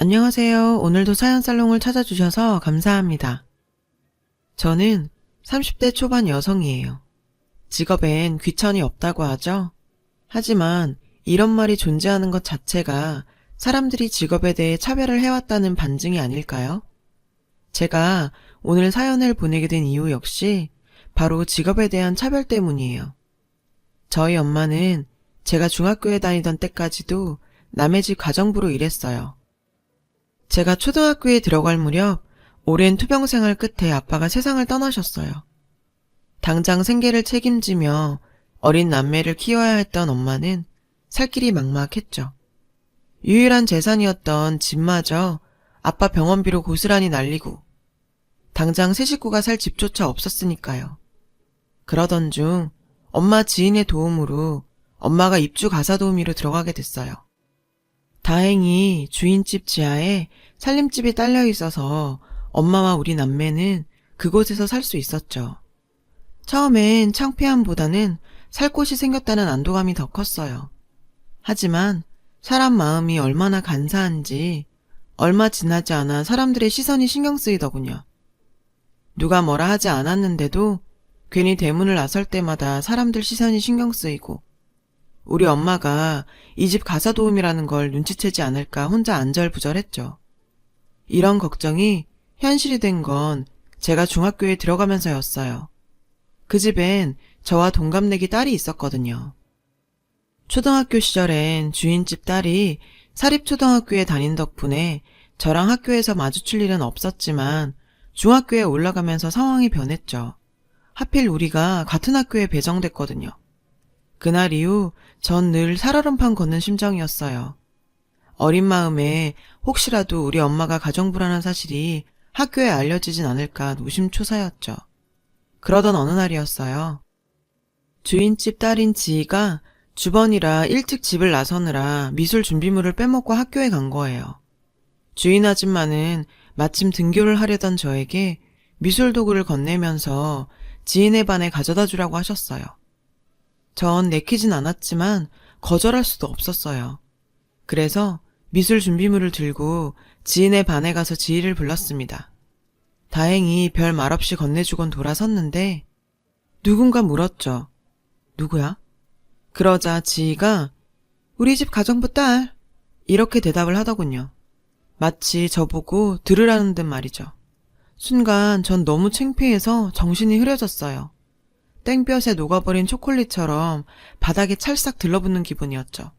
안녕하세요. 오늘도 사연살롱을 찾아주셔서 감사합니다. 저는 30대 초반 여성이에요. 직업엔 귀천이 없다고 하죠. 하지만 이런 말이 존재하는 것 자체가 사람들이 직업에 대해 차별을 해왔다는 반증이 아닐까요? 제가 오늘 사연을 보내게 된 이유 역시 바로 직업에 대한 차별 때문이에요. 저희 엄마는 제가 중학교에 다니던 때까지도 남의 집 가정부로 일했어요. 제가 초등학교에 들어갈 무렵 오랜 투병 생활 끝에 아빠가 세상을 떠나셨어요. 당장 생계를 책임지며 어린 남매를 키워야 했던 엄마는 살 길이 막막했죠. 유일한 재산이었던 집마저 아빠 병원비로 고스란히 날리고 당장 새 식구가 살 집조차 없었으니까요. 그러던 중 엄마 지인의 도움으로 엄마가 입주 가사도우미로 들어가게 됐어요. 다행히 주인집 지하에 살림집이 딸려 있어서 엄마와 우리 남매는 그곳에서 살 수 있었죠. 처음엔 창피함보다는 살 곳이 생겼다는 안도감이 더 컸어요. 하지만 사람 마음이 얼마나 간사한지 얼마 지나지 않아 사람들의 시선이 신경 쓰이더군요. 누가 뭐라 하지 않았는데도 괜히 대문을 나설 때마다 사람들 시선이 신경 쓰이고 우리 엄마가 이 집 가사도우미라는 걸 눈치채지 않을까 혼자 안절부절했죠. 이런 걱정이 현실이 된 건 제가 중학교에 들어가면서였어요. 그 집엔 저와 동갑내기 딸이 있었거든요. 초등학교 시절엔 주인집 딸이 사립초등학교에 다닌 덕분에 저랑 학교에서 마주칠 일은 없었지만 중학교에 올라가면서 상황이 변했죠. 하필 우리가 같은 학교에 배정됐거든요. 그날 이후 전 늘 살얼음판 걷는 심정이었어요. 어린 마음에 혹시라도 우리 엄마가 가정부라는 사실이 학교에 알려지진 않을까 노심초사였죠. 그러던 어느 날이었어요. 주인집 딸인 지희가 주번이라 일찍 집을 나서느라 미술 준비물을 빼먹고 학교에 간 거예요. 주인 아줌마는 마침 등교를 하려던 저에게 미술 도구를 건네면서 지인의 반에 가져다 주라고 하셨어요. 전 내키진 않았지만 거절할 수도 없었어요. 그래서 미술 준비물을 들고 지인의 반에 가서 지희를 불렀습니다. 다행히 별 말 없이 건네주곤 돌아섰는데 누군가 물었죠. 누구야? 그러자 지희가 우리 집 가정부 딸 이렇게 대답을 하더군요. 마치 저보고 들으라는 듯 말이죠. 순간 전 너무 창피해서 정신이 흐려졌어요. 땡볕에 녹아버린 초콜릿처럼 바닥에 찰싹 들러붙는 기분이었죠.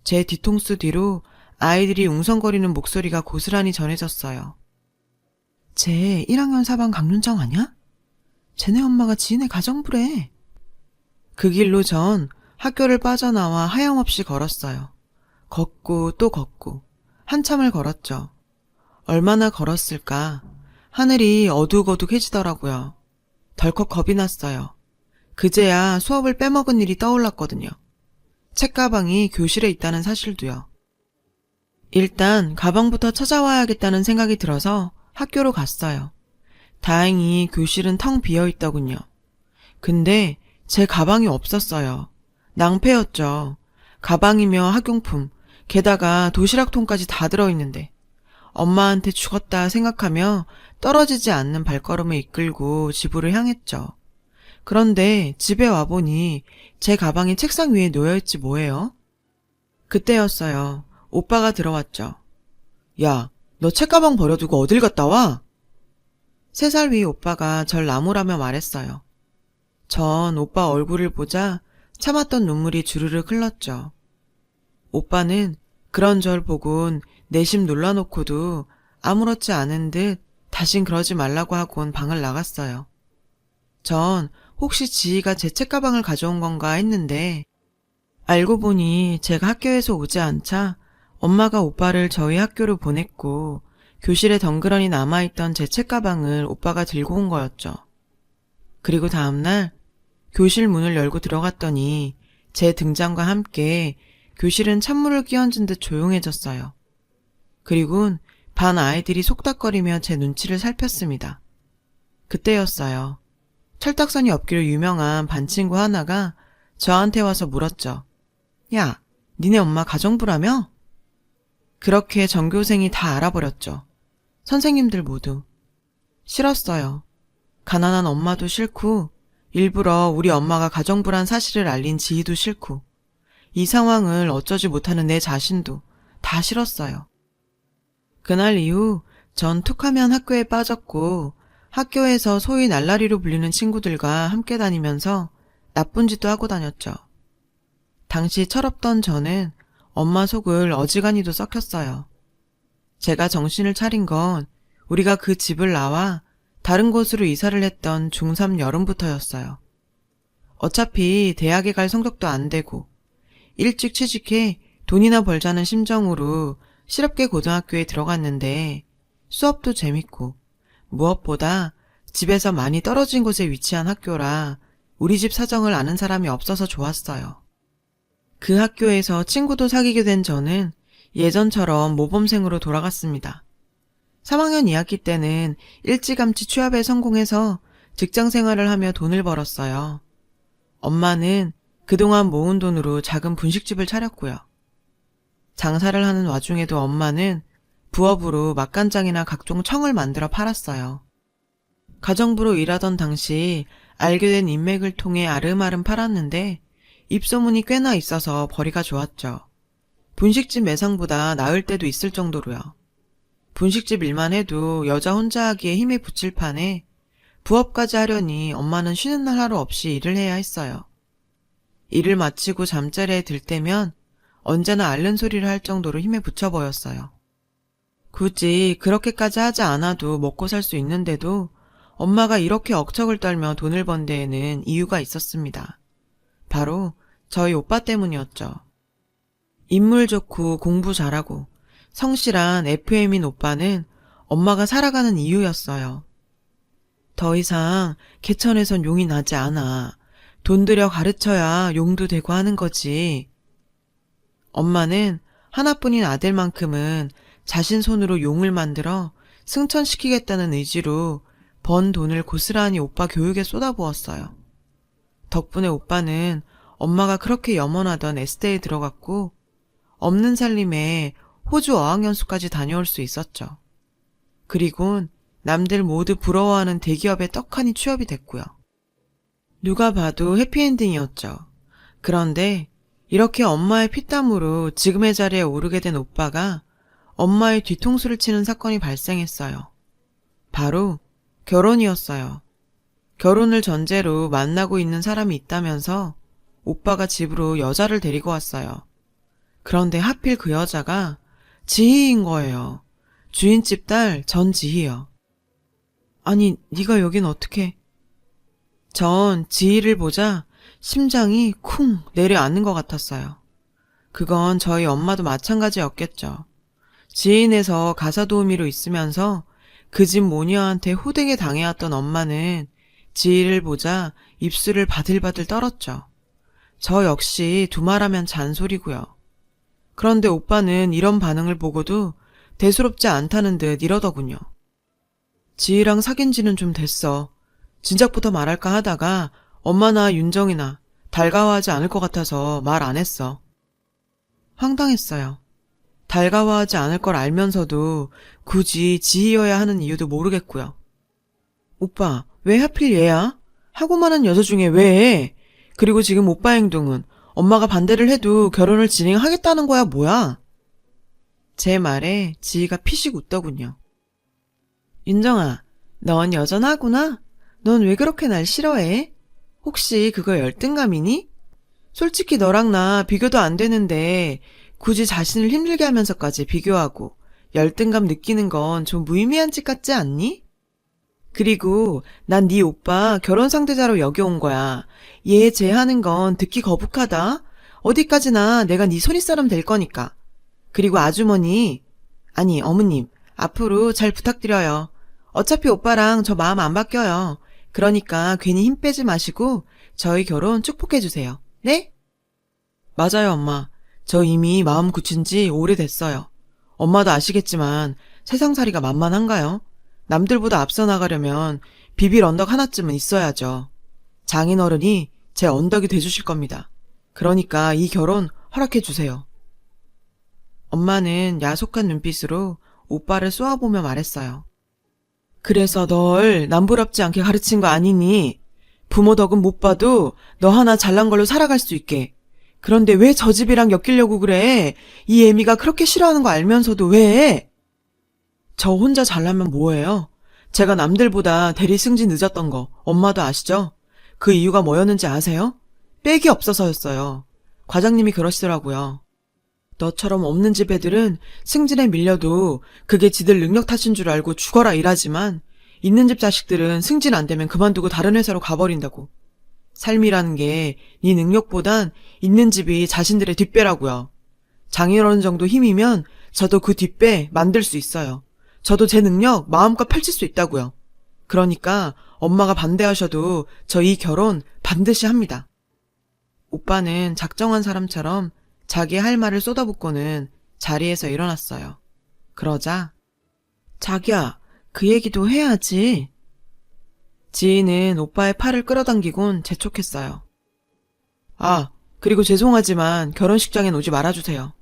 제 뒤통수 뒤로 아이들이 웅성거리는 목소리가 고스란히 전해졌어요. 쟤 1학년 4반 강윤정 아냐? 쟤네 엄마가 지인의 가정부래. 그 길로 전 학교를 빠져나와 하염없이 걸었어요. 걷고 또 걷고 한참을 걸었죠. 얼마나 걸었을까? 하늘이 어둑어둑해지더라고요. 덜컥 겁이 났어요. 그제야 수업을 빼먹은 일이 떠올랐거든요. 책가방이 교실에 있다는 사실도요. 일단 가방부터 찾아와야겠다는 생각이 들어서 학교로 갔어요. 다행히 교실은 텅 비어 있더군요. 근데 제 가방이 없었어요. 낭패였죠. 가방이며 학용품, 게다가 도시락통까지 다 들어있는데 엄마한테 죽었다 생각하며 떨어지지 않는 발걸음을 이끌고 집으로 향했죠. 그런데 집에 와보니 제 가방이 책상 위에 놓여있지 뭐예요? 그때였어요. 오빠가 들어왔죠. 야, 너 책가방 버려두고 어딜 갔다 와? 3살 위 오빠가 절 나무라며 말했어요. 전 오빠 얼굴을 보자 참았던 눈물이 주르륵 흘렀죠. 오빠는 그런 절 보곤 내심 놀라놓고도 아무렇지 않은 듯 다신 그러지 말라고 하곤 방을 나갔어요. 전 혹시 지희가 제 책가방을 가져온 건가 했는데 알고 보니 제가 학교에서 오지 않자 엄마가 오빠를 저희 학교로 보냈고 교실에 덩그러니 남아있던 제 책가방을 오빠가 들고 온 거였죠. 그리고 다음날 교실 문을 열고 들어갔더니 제 등장과 함께 교실은 찬물을 끼얹은 듯 조용해졌어요. 그리곤 반 아이들이 속닥거리며 제 눈치를 살폈습니다. 그때였어요. 철딱선이 없기로 유명한 반 친구 하나가 저한테 와서 물었죠. 야, 니네 엄마 가정부라며? 그렇게 전교생이 다 알아버렸죠. 선생님들 모두. 싫었어요. 가난한 엄마도 싫고 일부러 우리 엄마가 가정부란 사실을 알린 지희도 싫고 이 상황을 어쩌지 못하는 내 자신도 다 싫었어요. 그날 이후 전 툭하면 학교에 빠졌고 학교에서 소위 날라리로 불리는 친구들과 함께 다니면서 나쁜 짓도 하고 다녔죠. 당시 철없던 저는 엄마 속을 어지간히도 썩혔어요. 제가 정신을 차린 건 우리가 그 집을 나와 다른 곳으로 이사를 했던 중3 여름부터였어요. 어차피 대학에 갈 성적도 안 되고 일찍 취직해 돈이나 벌자는 심정으로 실업계 고등학교에 들어갔는데 수업도 재밌고 무엇보다 집에서 많이 떨어진 곳에 위치한 학교라 우리 집 사정을 아는 사람이 없어서 좋았어요. 그 학교에서 친구도 사귀게 된 저는 예전처럼 모범생으로 돌아갔습니다. 3학년 2학기 때는 일찌감치 취업에 성공해서 직장 생활을 하며 돈을 벌었어요. 엄마는 그동안 모은 돈으로 작은 분식집을 차렸고요. 장사를 하는 와중에도 엄마는 부업으로 맛간장이나 각종 청을 만들어 팔았어요. 가정부로 일하던 당시 알게 된 인맥을 통해 아름아름 팔았는데 입소문이 꽤나 있어서 벌이가 좋았죠. 분식집 매상보다 나을 때도 있을 정도로요. 분식집 일만 해도 여자 혼자 하기에 힘에 부칠 판에 부업까지 하려니 엄마는 쉬는 날 하루 없이 일을 해야 했어요. 일을 마치고 잠자리에 들 때면 언제나 앓는 소리를 할 정도로 힘에 부쳐 보였어요. 굳이 그렇게까지 하지 않아도 먹고 살 수 있는데도 엄마가 이렇게 억척을 떨며 돈을 번 데에는 이유가 있었습니다. 바로 저희 오빠 때문이었죠. 인물 좋고 공부 잘하고 성실한 FM인 오빠는 엄마가 살아가는 이유였어요. 더 이상 개천에선 용이 나지 않아. 돈 들여 가르쳐야 용도 되고 하는 거지. 엄마는 하나뿐인 아들만큼은 자신 손으로 용을 만들어 승천시키겠다는 의지로 번 돈을 고스란히 오빠 교육에 쏟아부었어요. 덕분에 오빠는 엄마가 그렇게 염원하던 S대에 들어갔고 없는 살림에 호주 어학연수까지 다녀올 수 있었죠. 그리곤 남들 모두 부러워하는 대기업에 떡하니 취업이 됐고요. 누가 봐도 해피엔딩이었죠. 그런데 이렇게 엄마의 피땀으로 지금의 자리에 오르게 된 오빠가 엄마의 뒤통수를 치는 사건이 발생했어요. 바로 결혼이었어요. 결혼을 전제로 만나고 있는 사람이 있다면서 오빠가 집으로 여자를 데리고 왔어요. 그런데 하필 그 여자가 지희인 거예요. 주인집 딸 전지희요. 아니, 네가 여긴 어떻게... 전 지희를 보자 심장이 쿵 내려앉는 것 같았어요. 그건 저희 엄마도 마찬가지였겠죠. 지인에서 가사 도우미로 있으면서 그 집 모녀한테 호되게 당해왔던 엄마는 지희를 보자 입술을 바들바들 떨었죠. 저 역시 두말하면 잔소리고요. 그런데 오빠는 이런 반응을 보고도 대수롭지 않다는 듯 이러더군요. 지희랑 사귄 지는 좀 됐어. 진작부터 말할까 하다가 엄마나 윤정이나 달가워하지 않을 것 같아서 말 안 했어. 황당했어요. 달가워하지 않을 걸 알면서도 굳이 지희여야 하는 이유도 모르겠고요. 오빠, 왜 하필 얘야? 하고 많은 여자 중에 왜? 그리고 지금 오빠 행동은 엄마가 반대를 해도 결혼을 진행하겠다는 거야, 뭐야? 제 말에 지희가 피식 웃더군요. 윤정아, 넌 여전하구나? 넌 왜 그렇게 날 싫어해? 혹시 그거 열등감이니? 솔직히 너랑 나 비교도 안 되는데 굳이 자신을 힘들게 하면서까지 비교하고 열등감 느끼는 건 좀 무의미한 짓 같지 않니? 그리고 난 네 오빠 결혼 상대자로 여겨온 거야. 얘 제하는 건 듣기 거북하다. 어디까지나 내가 네 손윗사람 될 거니까. 그리고 아주머니, 아니 어머님, 앞으로 잘 부탁드려요. 어차피 오빠랑 저 마음 안 바뀌어요. 그러니까 괜히 힘 빼지 마시고 저희 결혼 축복해주세요. 네? 맞아요, 엄마. 저 이미 마음 굳힌 지 오래됐어요. 엄마도 아시겠지만 세상살이가 만만한가요? 남들보다 앞서 나가려면 비빌 언덕 하나쯤은 있어야죠. 장인어른이 제 언덕이 돼주실 겁니다. 그러니까 이 결혼 허락해주세요. 엄마는 야속한 눈빛으로 오빠를 쏘아보며 말했어요. 그래서 널 남부럽지 않게 가르친 거 아니니? 부모 덕은 못 봐도 너 하나 잘난 걸로 살아갈 수 있게. 그런데 왜 저 집이랑 엮이려고 그래? 이 애미가 그렇게 싫어하는 거 알면서도 왜? 저 혼자 잘나면 뭐예요? 제가 남들보다 대리 승진 늦었던 거 엄마도 아시죠? 그 이유가 뭐였는지 아세요? 빽이 없어서였어요. 과장님이 그러시더라고요. 너처럼 없는 집 애들은 승진에 밀려도 그게 지들 능력 탓인 줄 알고 죽어라 일하지만 있는 집 자식들은 승진 안 되면 그만두고 다른 회사로 가버린다고. 삶이라는 게 네 능력보단 있는 집이 자신들의 뒷배라고요. 장인어른 정도 힘이면 저도 그 뒷배 만들 수 있어요. 저도 제 능력 마음껏 펼칠 수 있다고요. 그러니까 엄마가 반대하셔도 저 이 결혼 반드시 합니다. 오빠는 작정한 사람처럼 자기 할 말을 쏟아붓고는 자리에서 일어났어요. 그러자 자기야, 그 얘기도 해야지. 지인은 오빠의 팔을 끌어당기곤 재촉했어요. 아, 그리고 죄송하지만 결혼식장엔 오지 말아주세요.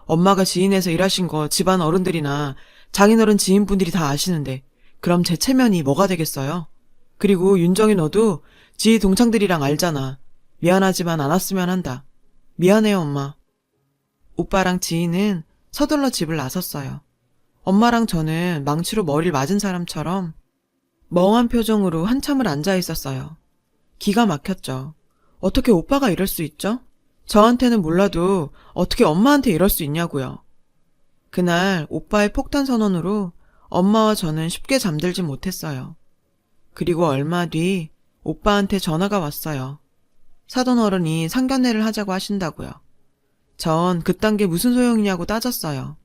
엄마가 지인에서 일하신 거 집안 어른들이나 장인어른 지인분들이 다 아시는데 그럼 제 체면이 뭐가 되겠어요? 그리고 윤정이 너도 지희 동창들이랑 알잖아. 미안하지만 안 왔으면 한다. 미안해요, 엄마. 오빠랑 지희는 서둘러 집을 나섰어요. 엄마랑 저는 망치로 머리를 맞은 사람처럼 멍한 표정으로 한참을 앉아 있었어요. 기가 막혔죠. 어떻게 오빠가 이럴 수 있죠? 저한테는 몰라도 어떻게 엄마한테 이럴 수 있냐고요. 그날 오빠의 폭탄 선언으로 엄마와 저는 쉽게 잠들지 못했어요. 그리고 얼마 뒤 오빠한테 전화가 왔어요. 사돈 어른이 상견례를 하자고 하신다고요. 전 그딴 게 무슨 소용이냐고 따졌어요.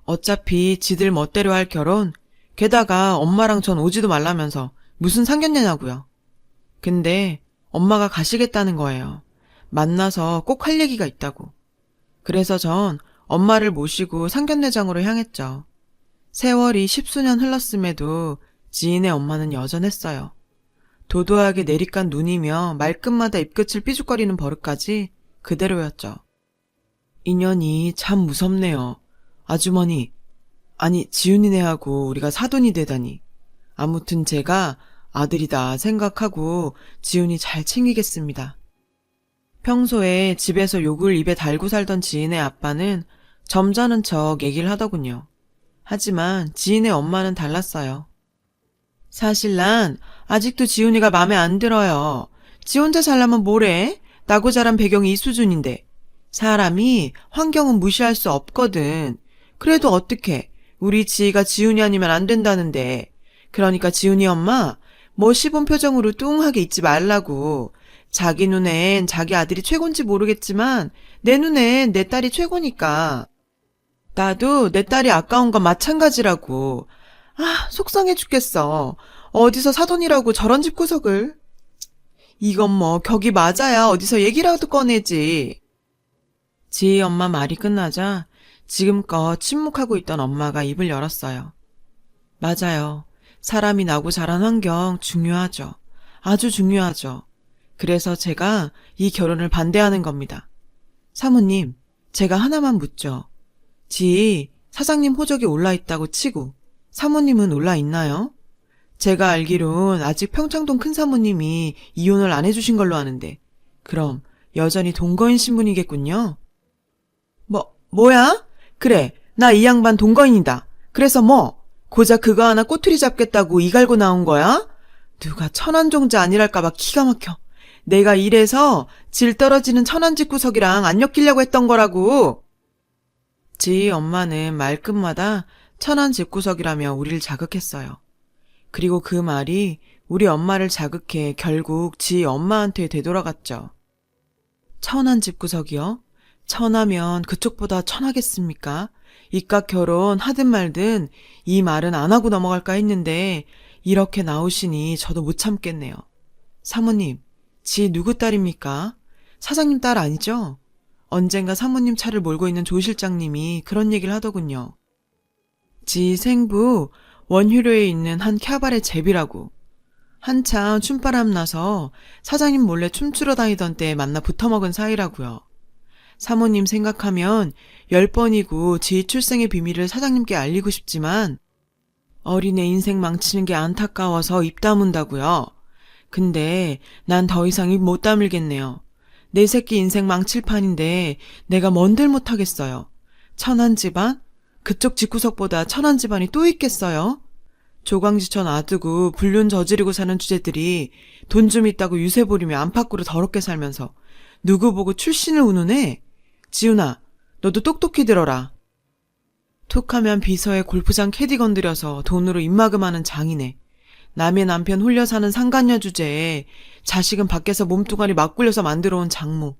어차피 지들 멋대로 할 결혼, 게다가 엄마랑 전 오지도 말라면서 무슨 상견례냐고요. 근데 엄마가 가시겠다는 거예요. 만나서 꼭 할 얘기가 있다고. 그래서 전 엄마를 모시고 상견례장으로 향했죠. 세월이 십수년 흘렀음에도 지인의 엄마는 여전했어요. 도도하게 내리깐 눈이며 말끝마다 입끝을 삐죽거리는 버릇까지 그대로였죠. 인연이 참 무섭네요. 아주머니, 아니 지훈이네하고 우리가 사돈이 되다니. 아무튼 제가 아들이다 생각하고 지훈이 잘 챙기겠습니다. 평소에 집에서 욕을 입에 달고 살던 지인의 아빠는 점잖은 척 얘기를 하더군요. 하지만 지인의 엄마는 달랐어요. 사실 난 아직도 지훈이가 맘에 안 들어요. 지 혼자 살려면 뭐래? 나고 자란 배경이 이 수준인데. 사람이 환경은 무시할 수 없거든. 그래도 어떡해. 우리 지희가 지훈이 아니면 안 된다는데. 그러니까 지훈이 엄마 뭐 시본 표정으로 뚱하게 있지 말라고. 자기 눈엔 자기 아들이 최곤지 모르겠지만 내 눈엔 내 딸이 최고니까. 나도 내 딸이 아까운 건 마찬가지라고. 아, 속상해 죽겠어. 어디서 사돈이라고 저런 집구석을. 이건 뭐 격이 맞아야 어디서 얘기라도 꺼내지. 지희 엄마 말이 끝나자 지금껏 침묵하고 있던 엄마가 입을 열었어요. 맞아요. 사람이 나고 자란 환경 중요하죠. 아주 중요하죠. 그래서 제가 이 결혼을 반대하는 겁니다. 사모님, 제가 하나만 묻죠. 지희 사장님 호적이 올라있다고 치고 사모님은 올라있나요? 제가 알기론 아직 평창동 큰사모님이 이혼을 안 해주신 걸로 아는데 그럼 여전히 동거인 신분이겠군요. 뭐야? 그래, 나 이 양반 동거인이다. 그래서 뭐? 고작 그거 하나 꼬투리 잡겠다고 이 갈고 나온 거야? 누가 천안종자 아니랄까봐 기가 막혀. 내가 이래서 질 떨어지는 천안집구석이랑 안 엮이려고 했던 거라고. 지희 엄마는 말끝마다 천안집구석이라며 우리를 자극했어요. 그리고 그 말이 우리 엄마를 자극해 결국 지희 엄마한테 되돌아갔죠. 천안집구석이요? 천하면 그쪽보다 천하겠습니까? 이깟 결혼 하든 말든 이 말은 안 하고 넘어갈까 했는데 이렇게 나오시니 저도 못 참겠네요. 사모님, 지 누구 딸입니까? 사장님 딸 아니죠? 언젠가 사모님 차를 몰고 있는 조 실장님이 그런 얘기를 하더군요. 지 생부 원효로에 있는 한 캬바레 제비라고. 한참 춤바람 나서 사장님 몰래 춤추러 다니던 때에 만나 붙어먹은 사이라고요. 사모님 생각하면 10번이고 지 출생의 비밀을 사장님께 알리고 싶지만 어린애 인생 망치는 게 안타까워서 입 다문다고요. 근데 난 더 이상 입 못 다물겠네요. 내 새끼 인생 망칠 판인데 내가 뭔들 못하겠어요. 천한 집안? 그쪽 집구석보다 천한 집안이 또 있겠어요? 조광지천 놔두고 불륜 저지르고 사는 주제들이 돈 좀 있다고 유세 부리며 안팎으로 더럽게 살면서 누구 보고 출신을 운운해? 지훈아, 너도 똑똑히 들어라. 툭하면 비서에 골프장 캐디 건드려서 돈으로 입마금하는 장이네. 남의 남편 홀려 사는 상간녀 주제에 자식은 밖에서 몸뚱아리 막 굴려서 만들어온 장모.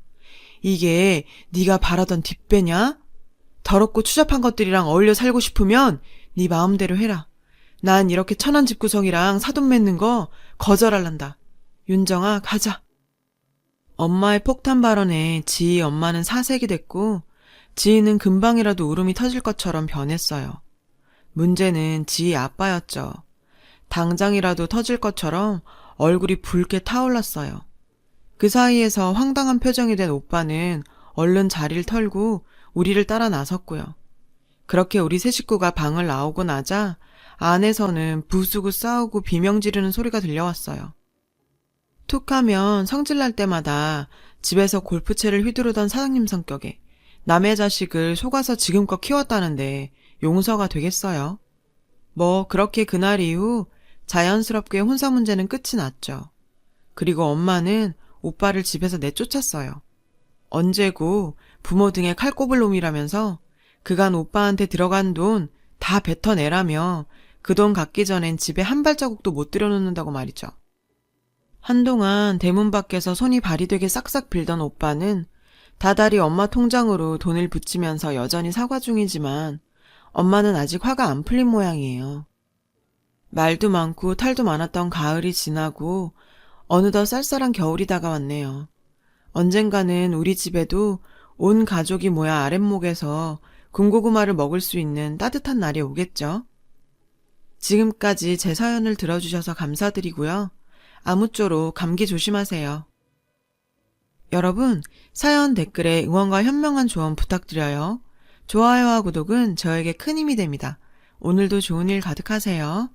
이게 네가 바라던 뒷배냐? 더럽고 추잡한 것들이랑 어울려 살고 싶으면 네 마음대로 해라. 난 이렇게 천한 집구석이랑 사돈 맺는 거 거절할란다. 윤정아, 가자. 엄마의 폭탄 발언에 지희 엄마는 사색이 됐고 지희는 금방이라도 울음이 터질 것처럼 변했어요. 문제는 지희 아빠였죠. 당장이라도 터질 것처럼 얼굴이 붉게 타올랐어요. 그 사이에서 황당한 표정이 된 오빠는 얼른 자리를 털고 우리를 따라 나섰고요. 그렇게 우리 세 식구가 방을 나오고 나자 안에서는 부수고 싸우고 비명 지르는 소리가 들려왔어요. 툭하면 성질날 때마다 집에서 골프채를 휘두르던 사장님 성격에 남의 자식을 속아서 지금껏 키웠다는데 용서가 되겠어요? 뭐 그렇게 그날 이후 자연스럽게 혼사 문제는 끝이 났죠. 그리고 엄마는 오빠를 집에서 내쫓았어요. 언제고 부모 등에 칼 꼽을 놈이라면서 그간 오빠한테 들어간 돈 다 뱉어내라며 그 돈 갚기 전엔 집에 한 발자국도 못 들여놓는다고 말이죠. 한동안 대문 밖에서 손이 발이 되게 싹싹 빌던 오빠는 다달이 엄마 통장으로 돈을 붙이면서 여전히 사과 중이지만 엄마는 아직 화가 안 풀린 모양이에요. 말도 많고 탈도 많았던 가을이 지나고 어느덧 쌀쌀한 겨울이 다가왔네요. 언젠가는 우리 집에도 온 가족이 모여 아랫목에서 군고구마를 먹을 수 있는 따뜻한 날이 오겠죠. 지금까지 제 사연을 들어주셔서 감사드리고요. 아무쪼록 감기 조심하세요. 여러분, 사연 댓글에 응원과 현명한 조언 부탁드려요. 좋아요와 구독은 저에게 큰 힘이 됩니다. 오늘도 좋은 일 가득하세요.